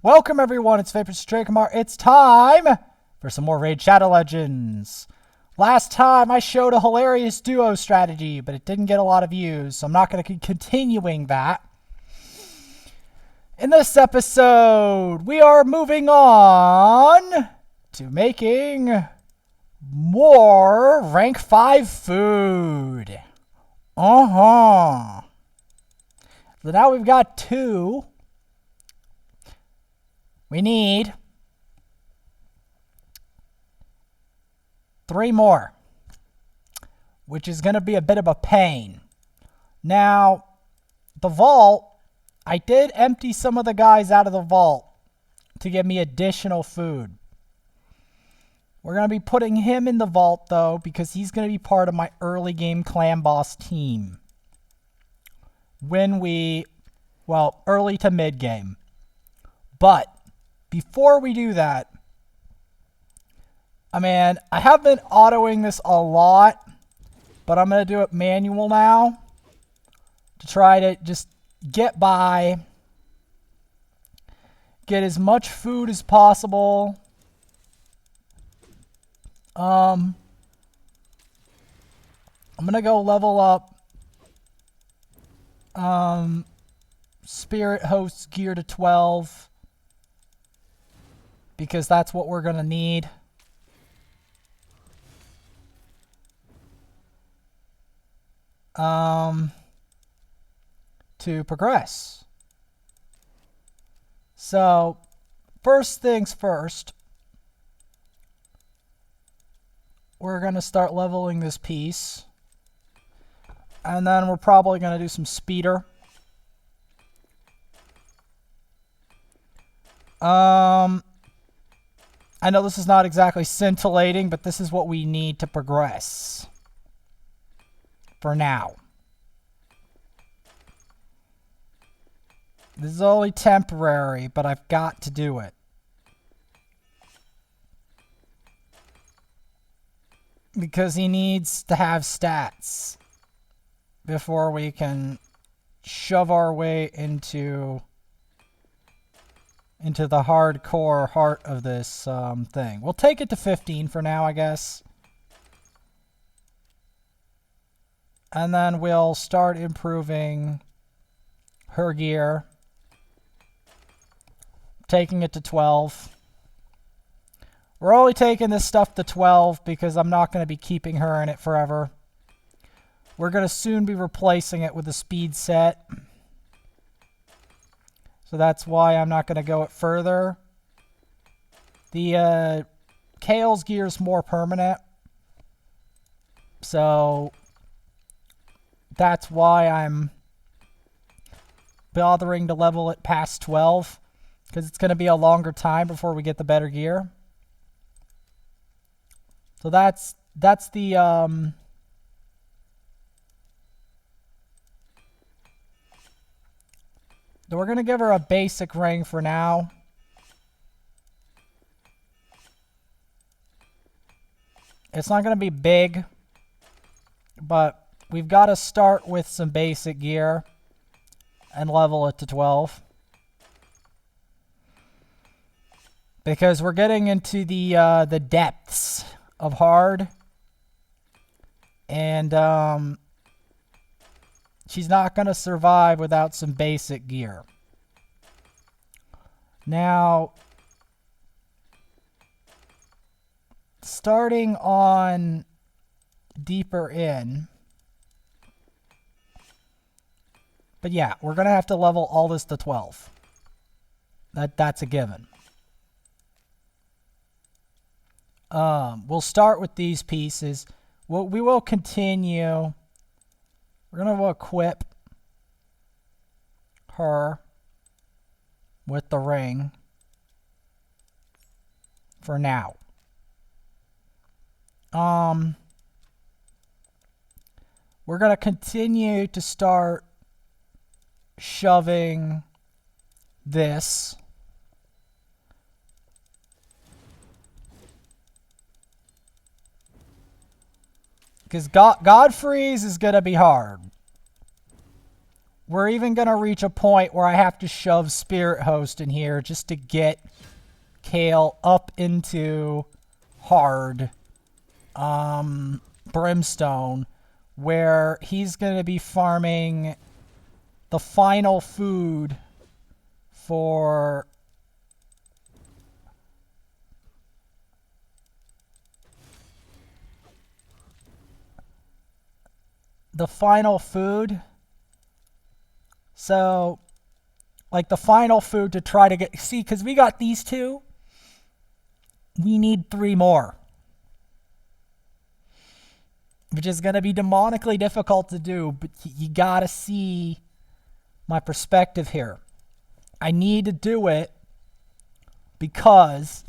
Welcome everyone, it's Bystophus Demons. It's time for some more Raid Shadow Legends. Last time I showed a hilarious duo strategy, but it didn't get a lot of views, so I'm not going to be continuing that. In this episode, we are moving on to making more rank 5 food. So now we've got 2. We need 3 more, which is going to be a bit of a pain. Now, the vault, I did empty some of the guys out of the vault to give me additional food. We're going to be putting him in the vault, though, because he's going to be part of my early game clan boss team. Early to mid game. But before we do that, I have been autoing this a lot, but I'm going to do it manual now to try to just get by, get as much food as possible. I'm going to go level up Spirit Host's gear to 12. Because that's what we're going to need. To progress. So, first things first. We're going to start leveling this piece. And then we're probably going to do some speeder. I know this is not exactly scintillating, but this is what we need to progress. For now. This is only temporary, but I've got to do it. Because he needs to have stats before we can shove our way into the hardcore heart of this thing. We'll take it to 15 for now, I guess. And then we'll start improving her gear. Taking it to 12. We're only taking this stuff to 12 because I'm not going to be keeping her in it forever. We're going to soon be replacing it with a speed set. So that's why I'm not going to go it further. The Kale's gear is more permanent. So that's why I'm bothering to level it past 12. Because it's going to be a longer time before we get the better gear. So that's the we're going to give her a basic ring for now. It's not going to be big, but we've got to start with some basic gear and level it to 12. Because we're getting into the depths of hard. And she's not going to survive without some basic gear. Now, starting on deeper in. But yeah, we're going to have to level all this to 12. That's a given. We'll start with these pieces. We will continue. We're going to equip her with the ring for now. We're going to continue to start shoving this. Because God Freeze is going to be hard. We're even going to reach a point where I have to shove Spirit Host in here just to get Kale up into hard Brimstone, where he's going to be farming the final food for the final food. So, like the final food to try to get, see, because we got these two, we need 3 more. Which is going to be demonically difficult to do, but you got to see my perspective here. I need to do it because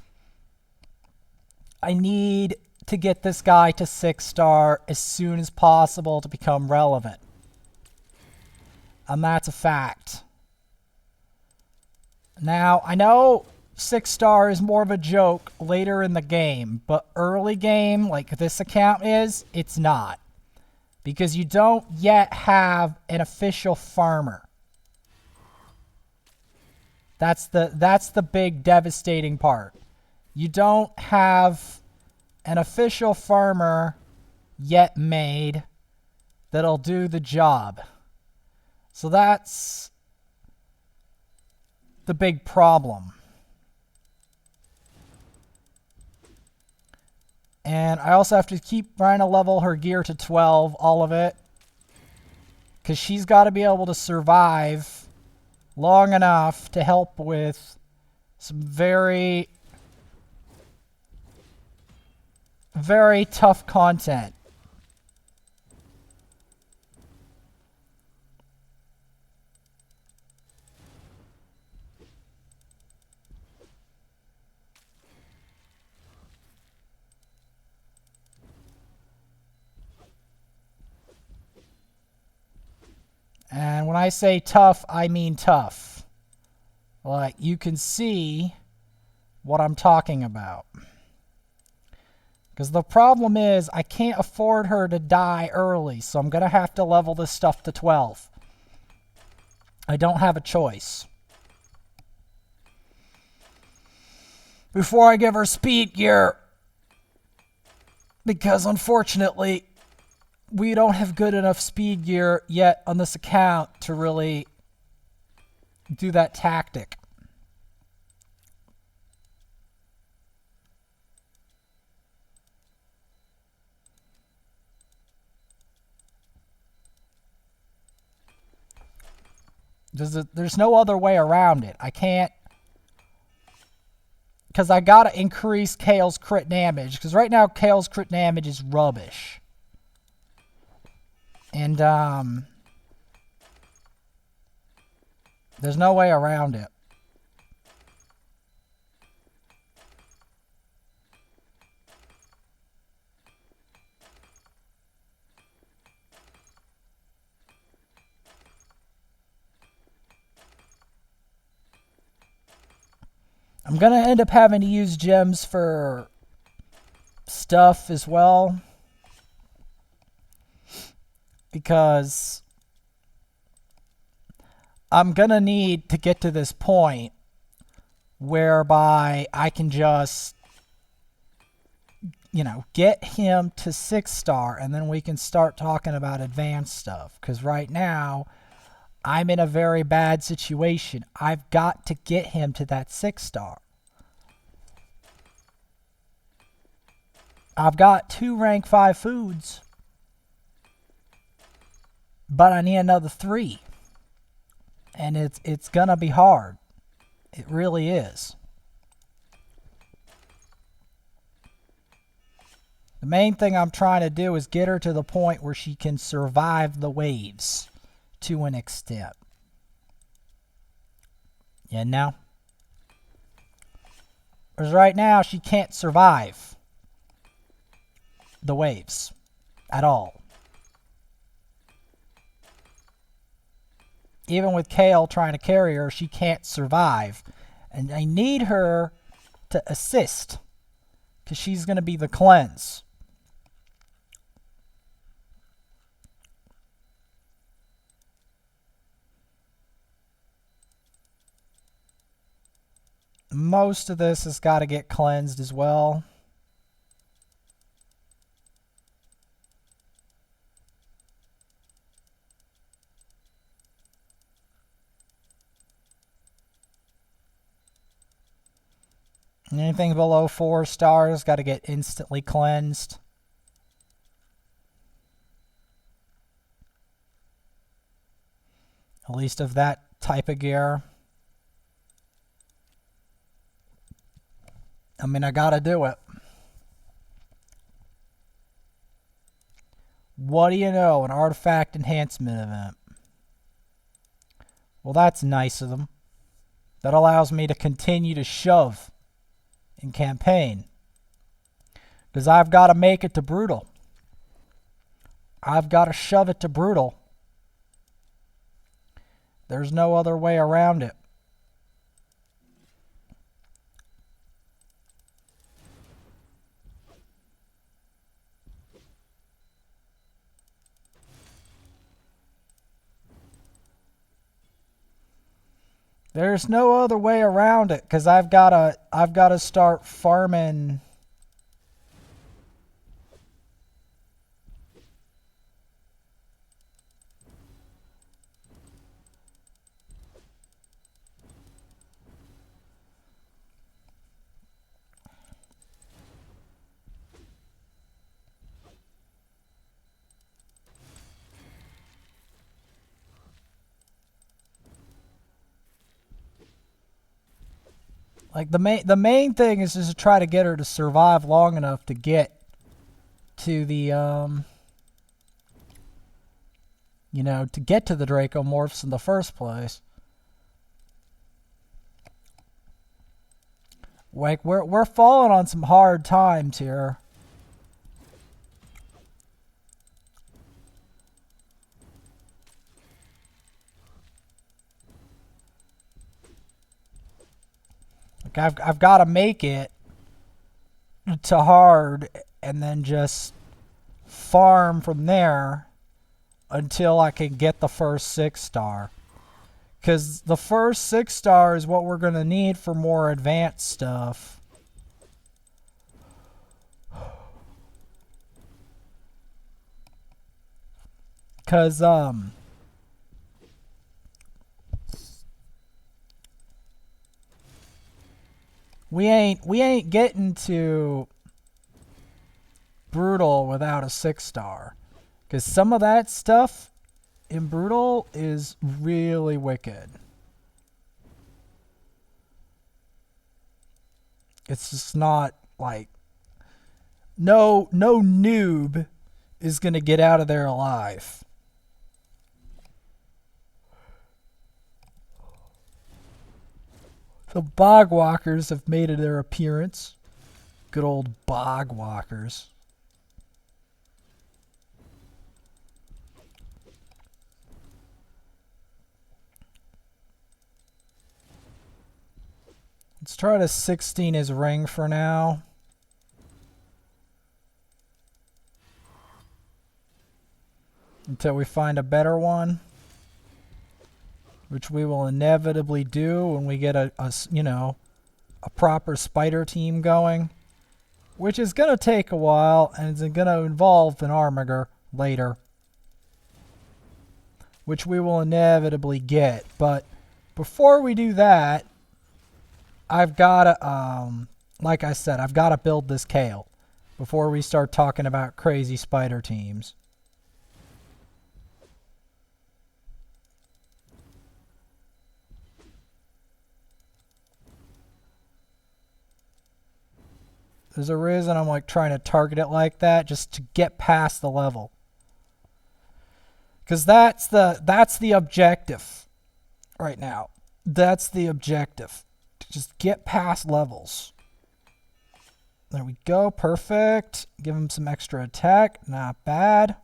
I need to get this guy to 6-star as soon as possible to become relevant. And that's a fact. Now, I know 6-star is more of a joke later in the game, but early game, like this account is, it's not. Because you don't yet have an official farmer. That's the big devastating part. You don't have an official farmer yet made that'll do the job. So that's the big problem. And I also have to keep trying to level her gear to 12, all of it. Because she's got to be able to survive long enough to help with some very, very tough content. And when I say tough, I mean tough. Like, you can see what I'm talking about. Because the problem is, I can't afford her to die early, so I'm going to have to level this stuff to 12. I don't have a choice. Before I give her speed gear. Because unfortunately, we don't have good enough speed gear yet on this account to really do that tactic. There's no other way around it. I can't, because I gotta increase Kale's crit damage, because right now Kale's crit damage is rubbish. And, there's no way around it. I'm going to end up having to use gems for stuff as well. Because I'm going to need to get to this point whereby I can just, you know, get him to 6-star and then we can start talking about advanced stuff. Because right now, I'm in a very bad situation. I've got to get him to that 6-star. I've got 2 rank 5 foods. But I need another 3. And it's gonna be hard. It really is. The main thing I'm trying to do is get her to the point where she can survive the waves to an extent. You know? Because right now she can't survive the waves at all. Even with Kale trying to carry her, she can't survive. And I need her to assist. Because she's going to be the cleanse. Most of this has got to get cleansed as well. Anything below 4 stars got to get instantly cleansed. At least of that type of gear. I mean, I gotta do it. What do you know? An artifact enhancement event. Well, that's nice of them. That allows me to continue to shove in campaign. Because I've got to make it to brutal. I've got to shove it to brutal. There's no other way around it. There's no other way around it, because I've gotta start farming. Like the main thing is just to try to get her to survive long enough to get to the you know, to get to the Dracomorphs in the first place. Like we're falling on some hard times here. Like I've got to make it to hard and then just farm from there until I can get the first 6-star. Because the first 6-star is what we're going to need for more advanced stuff. Because, we ain't getting to brutal without a 6-star. Because some of that stuff in brutal is really wicked. It's just not like no noob is going to get out of there alive. The bogwalkers have made their appearance. Good old bogwalkers. Let's try to 16 his ring for now. Until we find a better one. Which we will inevitably do when we get a proper spider team going. Which is going to take a while, and it's going to involve an Armiger later. Which we will inevitably get. But before we do that, I've got to, like I said, I've got to build this Kale before we start talking about crazy spider teams. There's a reason I'm like trying to target it like that, just to get past the level. Because that's the objective right now. That's the objective. To just get past levels. There we go. Perfect. Give him some extra attack. Not bad.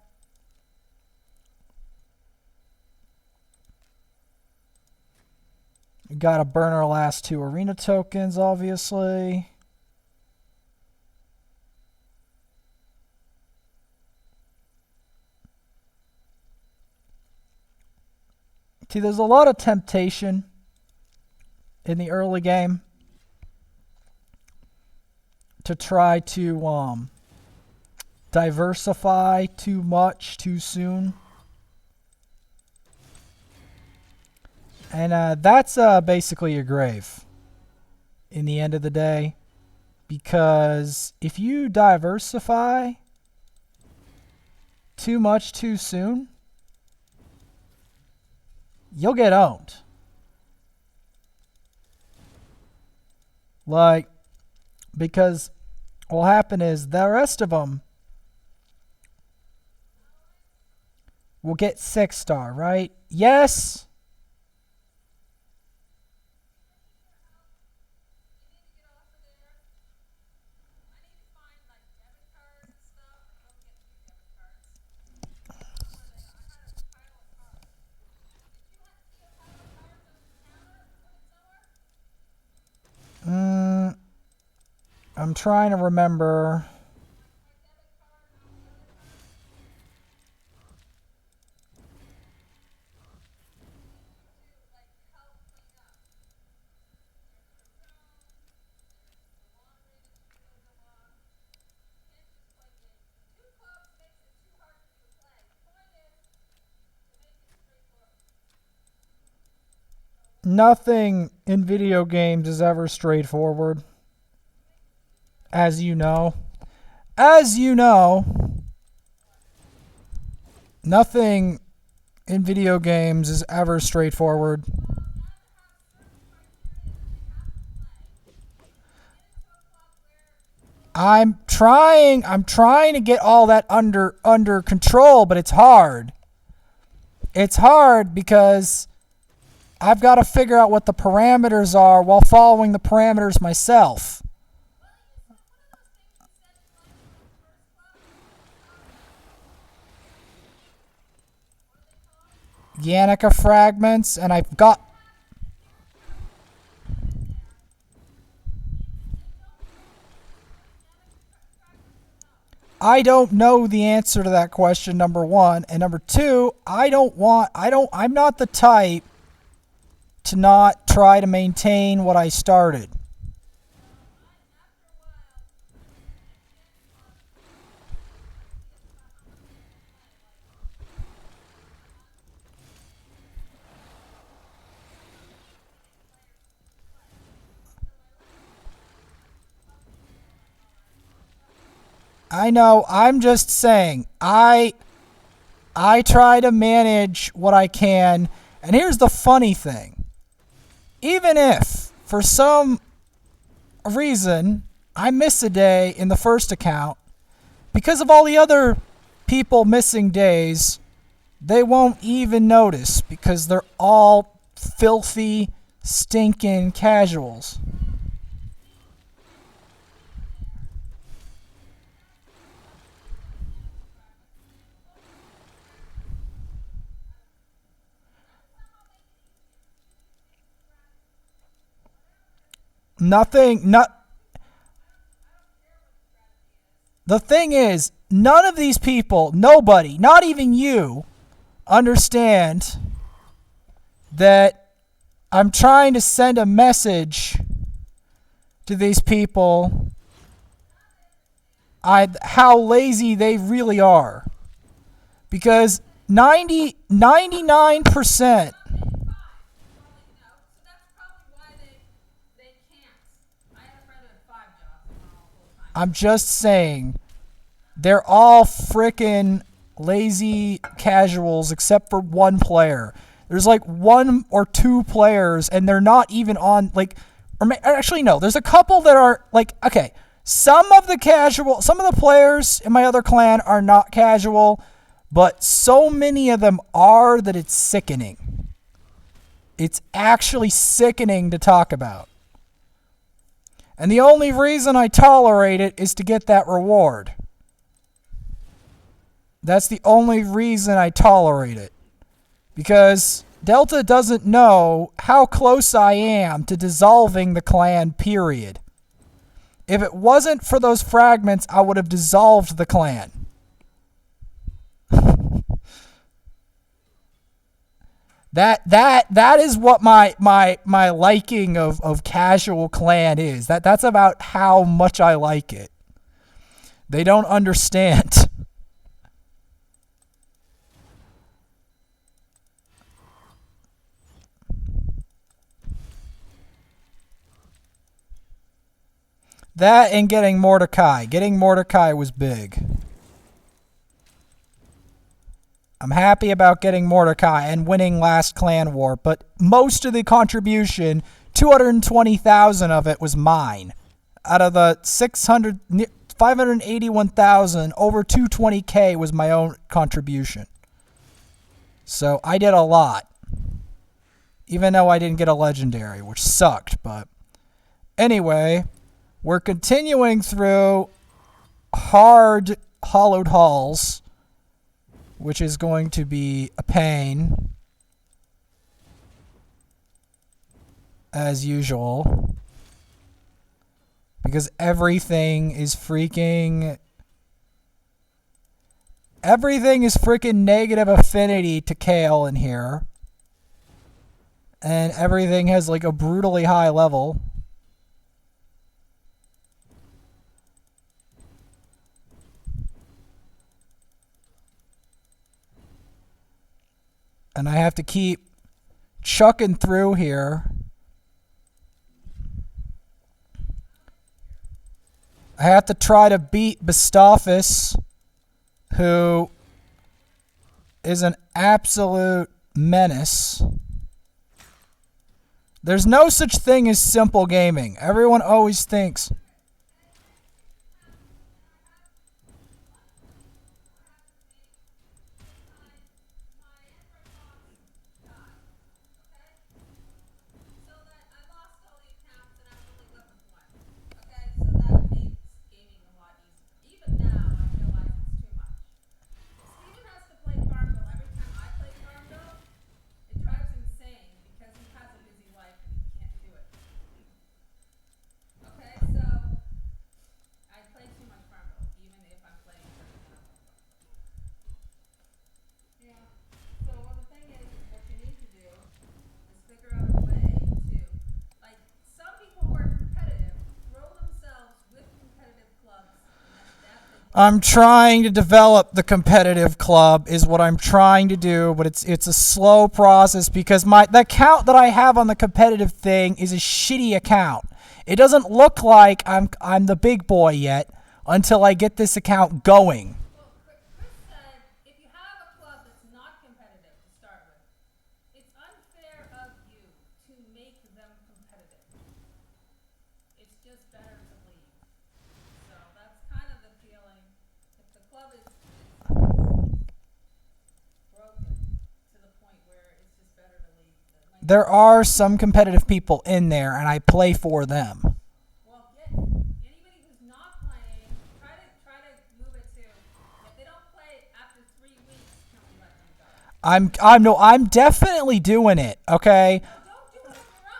We got to burn our last 2 arena tokens, obviously. See, there's a lot of temptation in the early game. to try to diversify too much too soon. And that's basically your grave in the end of the day. Because if you diversify too much too soon, you'll get owned. Like, because what'll happen is the rest of them will get 6-star, right? Yes. I'm trying to remember. Nothing in video games is ever straightforward. As you know. Nothing in video games is ever straightforward. I'm trying to get all that under control, but it's hard. It's hard because I've got to figure out what the parameters are while following the parameters myself. Yannicka fragments, and I've got... I don't know the answer to that question, number one. And number two, I'm not the type to not try to maintain what I started. I know, I'm just saying, I try to manage what I can. And here's the funny thing. Even if, for some reason, I miss a day in the first account, because of all the other people missing days, they won't even notice because they're all filthy, stinking casuals. The thing is, none of these people, nobody, not even you, understand that I'm trying to send a message to these people how lazy they really are. Because 99%. I'm just saying, they're all frickin' lazy casuals except for one player. There's like one or two players, and they're not even on, like, actually no, there's a couple that are like, okay, some of the players in my other clan are not casual, but so many of them are that it's sickening. It's actually sickening to talk about. And the only reason I tolerate it is to get that reward. That's the only reason I tolerate it. Because Delta doesn't know how close I am to dissolving the clan, period. If it wasn't for those fragments, I would have dissolved the clan. That is what my liking of casual clan is. That's about how much I like it. They don't understand. That and getting Mordecai. Getting Mordecai was big. I'm happy about getting Mordecai and winning last clan war, but most of the contribution, 220,000 of it was mine. Out of the 581,000, over 220K was my own contribution. So I did a lot. Even though I didn't get a legendary, which sucked, but anyway, we're continuing through hard hollowed halls, which is going to be a pain, as usual, because everything is freaking negative affinity to Kale in here, and everything has like a brutally high level. And I have to keep chucking through here. I have to try to beat Bystophus, who is an absolute menace. There's no such thing as simple gaming. Everyone always thinks... I'm trying to develop the competitive club is what I'm trying to do, but it's a slow process because the account that I have on the competitive thing is a shitty account. It doesn't look like I'm the big boy yet until I get this account going. Well, Chris said if you have a club that's not competitive to start with, it's unfair of you to make them competitive. It's just better to leave. So that's kind of the feeling. If the club is broken to the point where it's just better to leave. There are some competitive people in there, and I play for them. Well, anybody who's not playing, try to move it to. If they don't play after 3 weeks, can we let them go? I'm definitely doing it. Okay. No, don't do it on your own.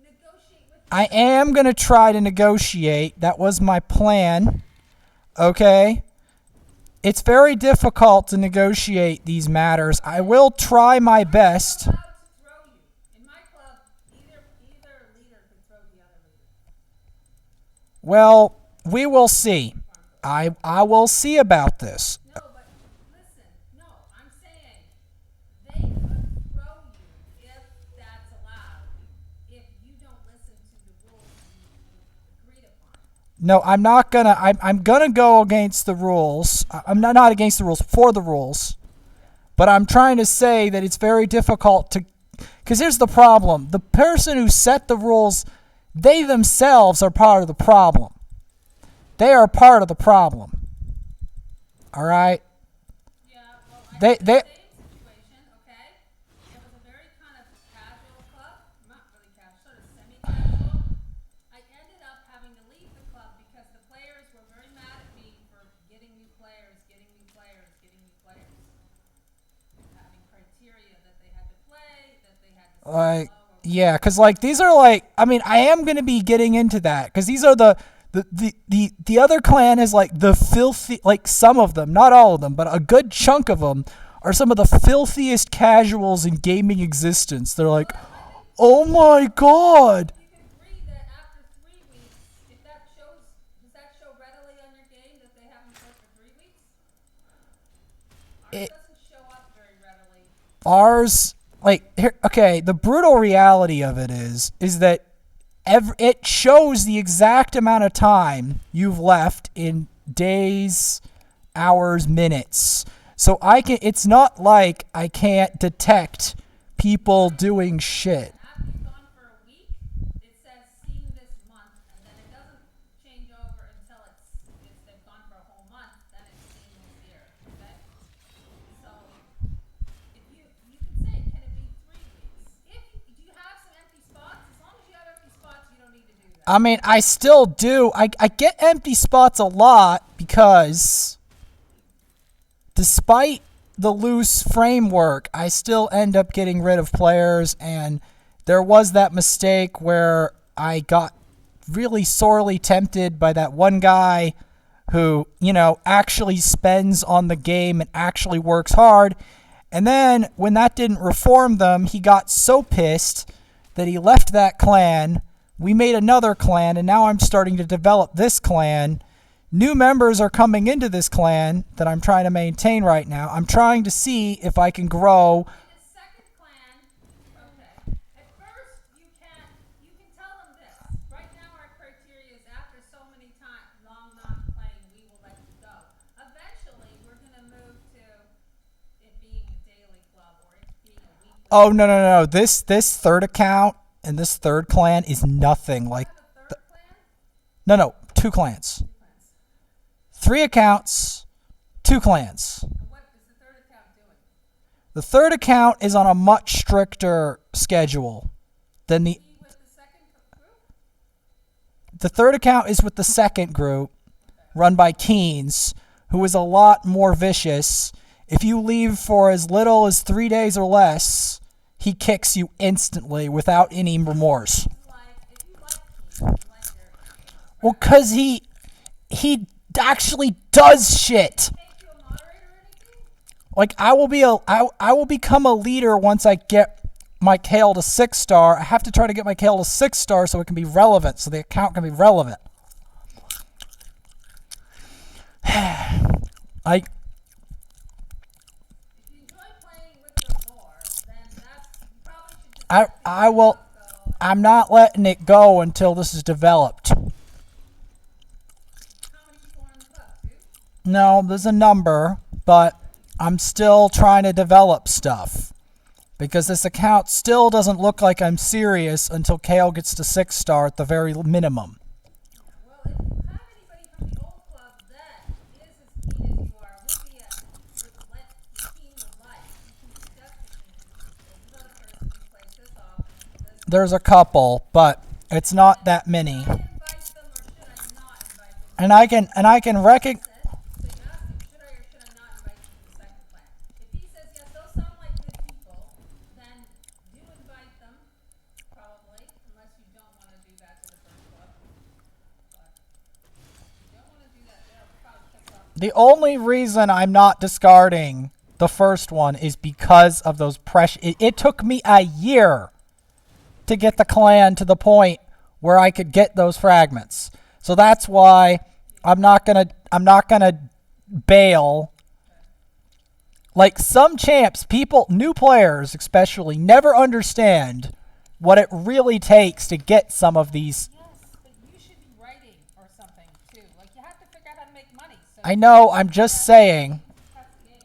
Negotiate with. I am gonna try to negotiate. That was my plan. Okay. It's very difficult to negotiate these matters. I will try my best. Allowed to throw you. In my club, either leader can throw the other leader. Well, we will see. I will see about this. No, but listen. No, I'm saying they could throw you if that's allowed. If you don't listen to the rules you agreed upon. No, I'm not gonna. I'm gonna go against the rules. I'm not against the rules, for the rules. But I'm trying to say that it's very difficult to, because here's the problem. The person who set the rules, they themselves are part of the problem. They are part of the problem. All right? Yeah, well, I They- had the they- same situation, okay? It was a very kind of casual club, not really casual, sort of semi-casual. I ended up having to leave the club because the players were very mad at me for getting new players, having criteria that they had to play, that they had to Like, follow. yeah, because like these are like, I mean, I am gonna be getting into that because these are the other clan is like the filthy, like some of them, not all of them, but a good chunk of them are some of the filthiest casuals in gaming existence. They're like, oh my god. You can agree that after 3 weeks, if that shows, does that show readily on your game that they haven't played for 3 weeks? Ours doesn't show up very readily. Ours, like, here, okay, the brutal reality of it is that it shows the exact amount of time you've left in days, hours, minutes. So it's not like I can't detect people doing shit. After you've gone for a week, it says seen this month, and then it doesn't change over until they've gone for a whole month, then it's seen this year. Okay? So if you can say, can it be 3 weeks? Do you have some empty spots? As long as you have empty spots, you don't need to do that. I mean, I still do. I get empty spots a lot because despite the loose framework, I still end up getting rid of players, and there was that mistake where I got really sorely tempted by that one guy who, actually spends on the game and actually works hard. And then when that didn't reform them, he got so pissed that he left that clan. We made another clan, and now I'm starting to develop this clan. New members are coming into this clan that I'm trying to maintain right now. I'm trying to see if I can grow. In the second clan, okay. At first, you can tell them this. Right now, our criteria is after so many times, long not playing, we will let you go. Eventually, we're going to move to it being a daily club or it being a weekly. Oh, no. This third account and this third clan is nothing like. The third clan? No, 2 clans. 3 accounts, 2 clans. And what is the third account doing? The third account is on a much stricter schedule than Be with the second group? the third account is with the second group, run by Keens, who is a lot more vicious. If you leave for as little as 3 days or less, he kicks you instantly without any remorse. Like, if you like Keith, you like your Well, because he actually does shit. make you a moderator or anything? Like, I will become a leader once I get my Kale to 6-star. I have to try to get my Kale to 6-star so it can be relevant, so the account can be relevant. If you enjoy playing with them more, then you probably should just I will. I'm not letting it go until this is developed. How many people are in the club? 2? No, there's a number, but I'm still trying to develop stuff. Because this account still doesn't look like I'm serious until Kale gets to 6-star at the very minimum. Well, if you have anybody from the old club that is as keen as you are, let the team of life, you can suggest the team. There's another person who plays this off. There's a couple, but it's not that many. Should I invite them or should I not invite them? And I can recognize. So you ask him, should I or should I not invite them to the second plan? If he says yes, those sound like good people, then do invite them, probably, unless you don't want to do that to the first club. But if you don't want to do that, they'll probably piss off. The only reason I'm not discarding the first one is because of those precious. It took me a year to get the clan to the point where I could get those fragments. So that's why I'm not gonna bail. Like some champs, new players especially, never understand what it really takes to get some of these. Yes, but you should be writing or something too. Like you have to figure out how to make money. So I know, I'm just saying. that's the game.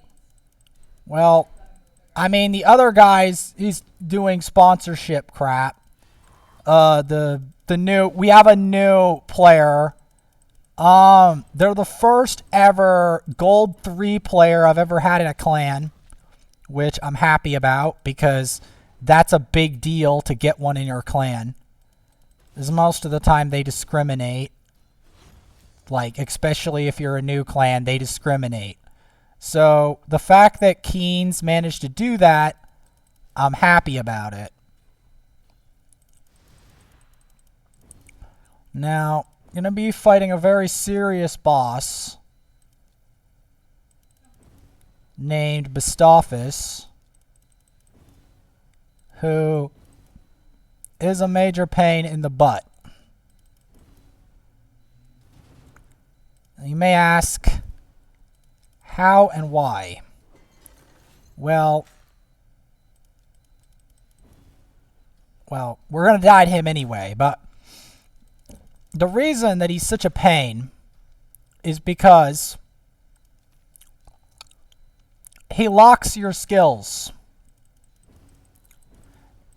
Well, I mean, the other guys, he's doing sponsorship crap. We have a new player. They're the first ever Gold 3 player I've ever had in a clan, which I'm happy about because that's a big deal to get one in your clan. Because most of the time they discriminate. Like, especially if you're a new clan, they discriminate. So the fact that Keens managed to do that, I'm happy about it. Now, going to be fighting a very serious boss. named Bystophus, who is a major pain in the butt. You may ask, how and why? Well, we're going to die to him anyway, but the reason that he's such a pain is because he locks your skills.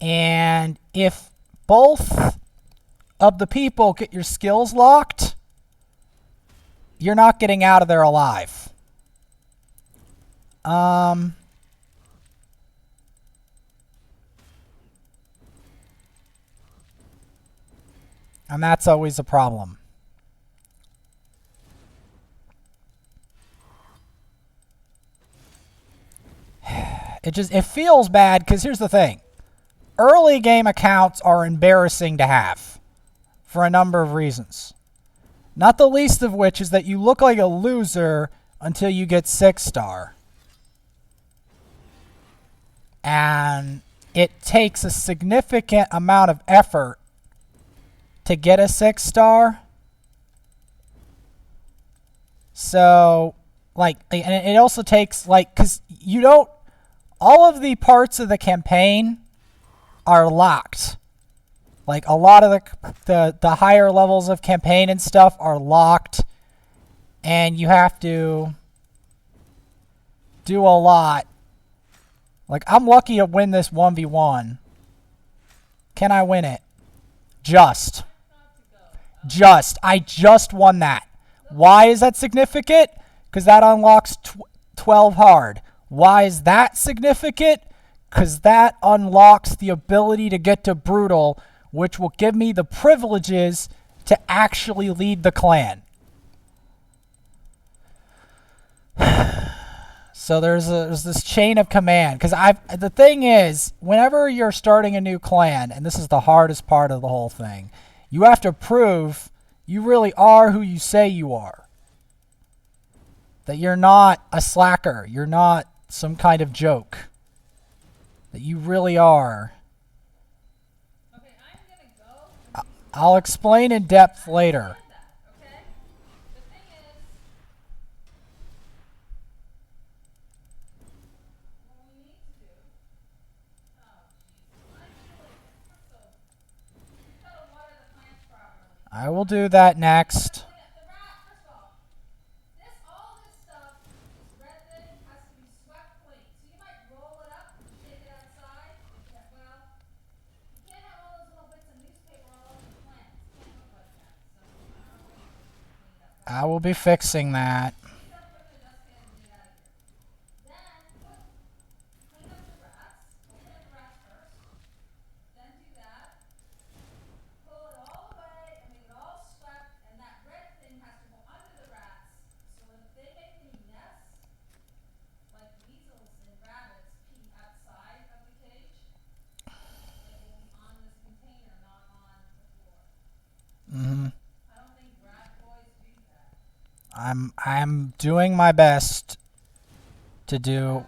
And if both of the people get your skills locked, you're not getting out of there alive. And that's always a problem. It feels bad because here's the thing. Early game accounts are embarrassing to have for a number of reasons. Not the least of which is that you look like a loser until you get 6-star. And it takes a significant amount of effort to get a 6-star. So, like, and it also takes, like, because you don't, all of the parts of the campaign are locked. Like, a lot of the higher levels of campaign and stuff are locked. And you have to do a lot. Like, I'm lucky to win this 1v1. Can I win it? Just. I just won that. Why is that significant? Because that unlocks 12 hard. Why is that significant? Because that unlocks the ability to get to brutal, which will give me the privileges to actually lead the clan. So there's this chain of command. Because the thing is, whenever you're starting a new clan, and this is the hardest part of the whole thing, you have to prove you really are who you say you are. That you're not a slacker. You're not some kind of joke. That you really are. Okay, I'm gonna go. I'll explain in depth later. Okay? The thing is, what we need to do. Oh, jeez. You gotta water the plants properly. I will do that next. The rat, first of all, all this stuff, this red thing has to be swept clean. So you might roll it up and take it outside. Well, you can't have all those little bits of newspaper all over the plants. It can't look like that. So I don't know what you clean up. I will be fixing that. Start putting the dustpan and get out of here. Then clean up the rats. We'll clean up the rats first. Then do that. Pull it all away and make it all swept. And that red thing has to go under the rats. So if they make any nests, like weasels and rabbits pee outside of the cage, it will be on this container, not on the floor. Mm-hmm. I don't think rat boys do that. I'm doing my best to do.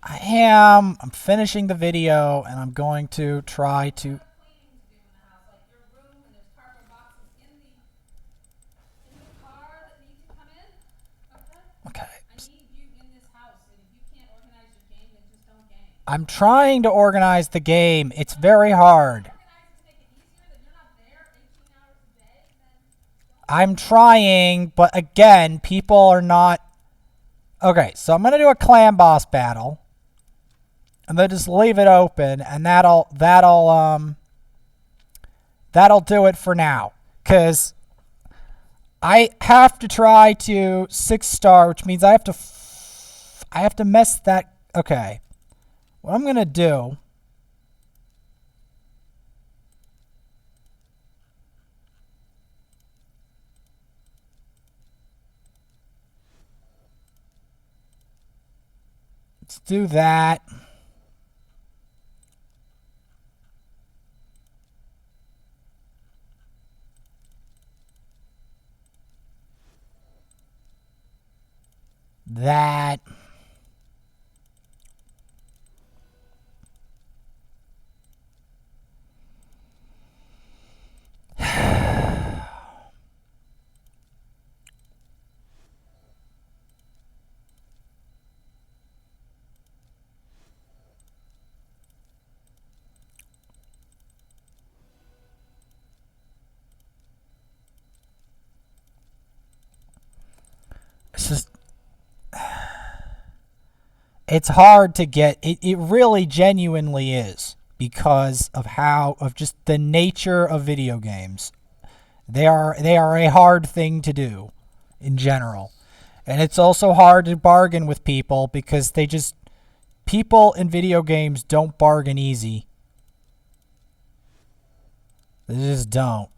I'm finishing the video and I'm going to try to. Cleaning to do in the house, like your room, and there's cardboard boxes in the car that need to come in. Okay? Okay. I need you in this house, and if you can't organize your game, then just don't game. I'm trying to organize the game. It's very hard. Organize to make it easier, that you're not there 18 hours a day, then I'm trying, but again, people are not. Okay, so I'm gonna do a clan boss battle, and then just leave it open, and that'll do it for now. Cause I have to try to 6-star, which means I have to mess that. Okay, what I'm gonna do. Let's do that. that. It's just, it's hard to get, it really genuinely is, because of just the nature of video games. They are a hard thing to do in general. And it's also hard to bargain with people because people in video games don't bargain easy. They just don't.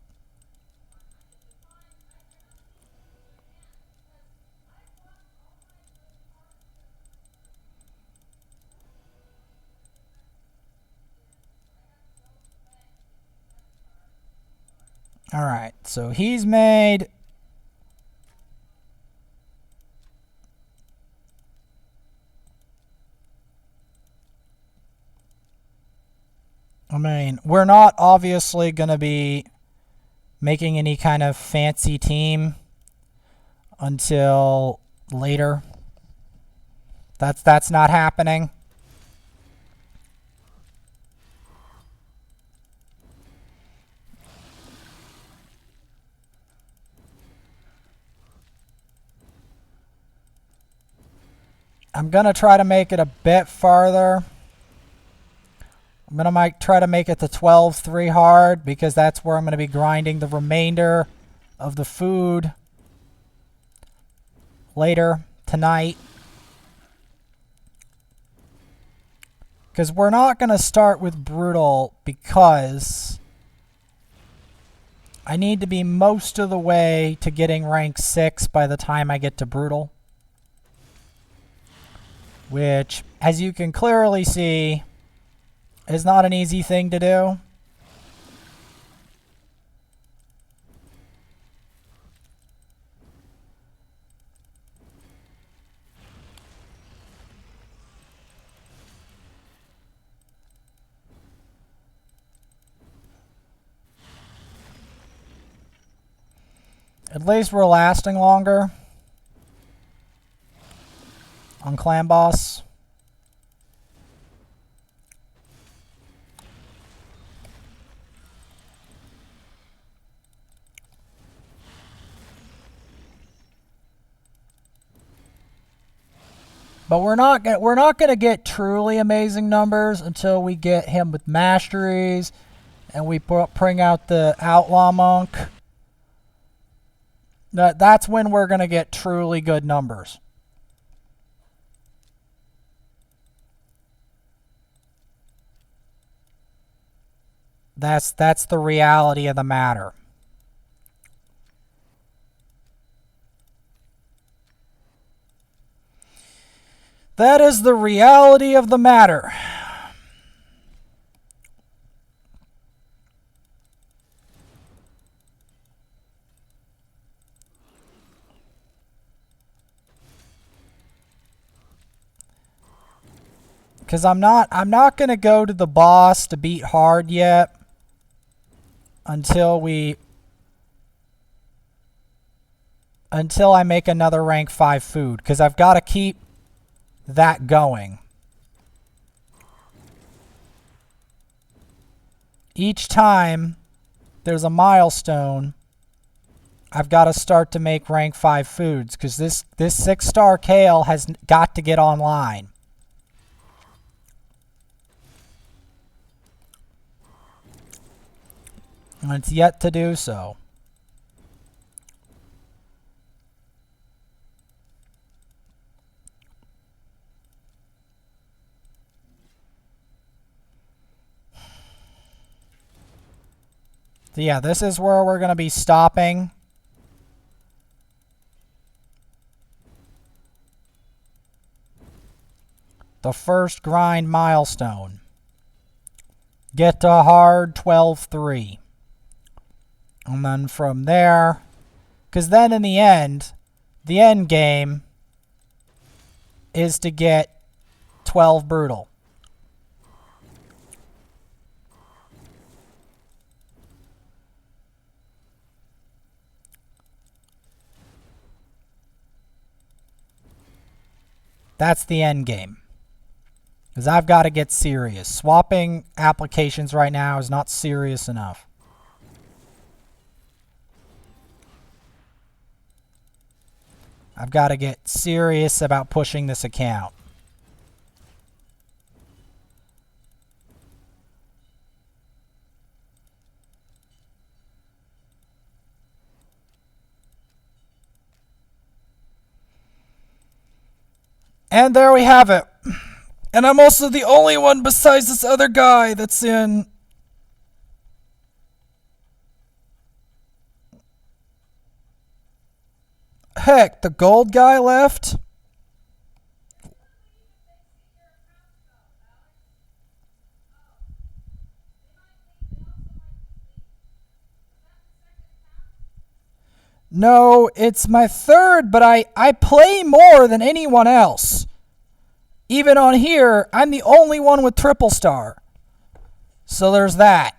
Alright, so he's made... I mean, we're not obviously going to be making any kind of fancy team until later. That's not happening. I'm going to try to make it a bit farther. I'm going to try to make it to 12-3 hard because that's where I'm going to be grinding the remainder of the food later tonight. Because we're not going to start with brutal because I need to be most of the way to getting rank 6 by the time I get to brutal. Which, as you can clearly see, is not an easy thing to do. At least we're lasting longer on Clan Boss. But we're not going to get truly amazing numbers until we get him with masteries and we bring out the Outlaw Monk. That's when we're going to get truly good numbers. That's the reality of the matter. That is the reality of the matter. Because I'm not going to go to the boss to beat hard yet until I make another rank 5 food, because I've got to keep that going. Each time there's a milestone, I've got to start to make rank 5 foods, because this 6-star kale has got to get online. And it's yet to do so. So yeah, this is where we're going to be stopping. The first grind milestone. Get to hard 12-3. And then from there, because then in the end game is to get 12 brutal. That's the end game. Because I've got to get serious. Swapping applications right now is not serious enough. I've got to get serious about pushing this account. And there we have it. And I'm also the only one besides this other guy that's in. Heck, the gold guy left? No, it's my third, but I play more than anyone else. Even on here, I'm the only one with triple star. So there's that.